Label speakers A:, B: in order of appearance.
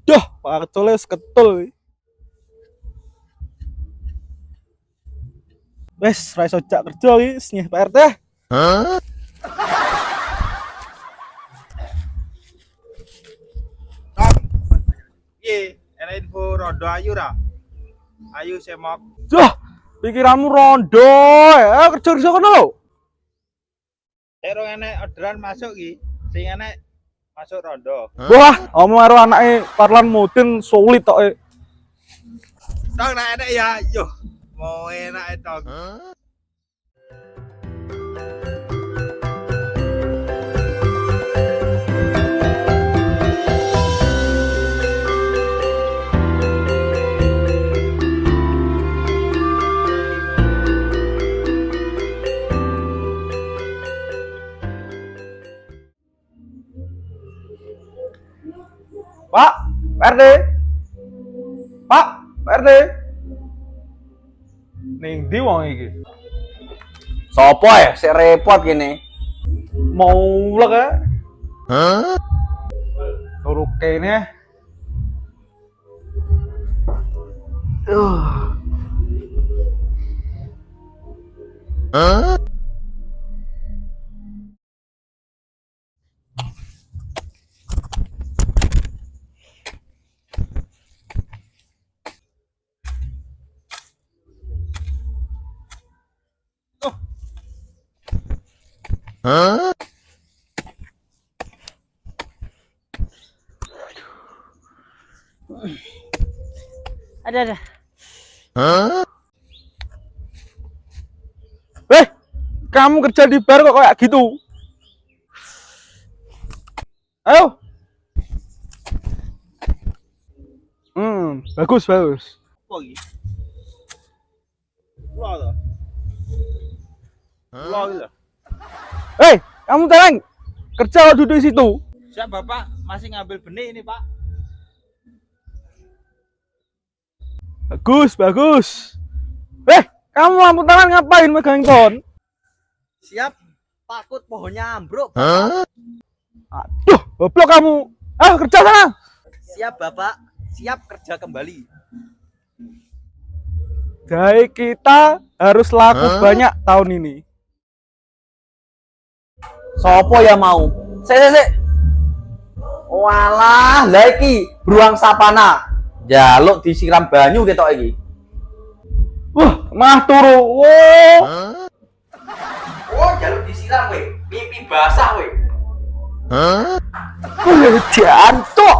A: Duh, Pak Ketule ketul. Wes, ra iso jak kerja iki, nyeh Pak RT.
B: Tom, piye? Enak info rondo ayu ra? Ayu semok.
A: Duh, pikiranmu rondo. Kerja di sono lho.
B: Ero enek orderan masuk ki. Sing enek masuk rondo.
A: Wah, omong karo anake Parlan Mudin sulit tok.
B: Tong nek enek ya, yo. Mau enak tong.
A: Pak, RT. Pak, RT. Ning ndi wong iki?
C: Sopo ya? Sik repot gini.
A: Mau ulek ya? Turu kene.
D: Ada.
A: Kamu kerja di bar kok kayak gitu? Ayo. Bagus, bagus.
B: Apa iki? Pulau to. Pulau gitu.
A: Kamu terang kerja kok duduk di situ?
B: Siap Bapak, masih ngambil benih ini, Pak.
A: Bagus, bagus. Kamu lampu tangan ngapain megang pohon?
C: Siap. Takut pohonnya ambruk.
A: Aduh, goblok kamu. Kerja sana.
C: Siap Bapak. Siap kerja kembali.
A: Jadi kita harus laku banyak tahun ini.
C: Sopo ya mau? Sik. Walah, lah iki beruang sapana. Jaluk disiram banyu ketok iki.
A: Mah turu. Wow.
C: Oh, jaluk disiram we. Pipi basah we.
A: Jantok.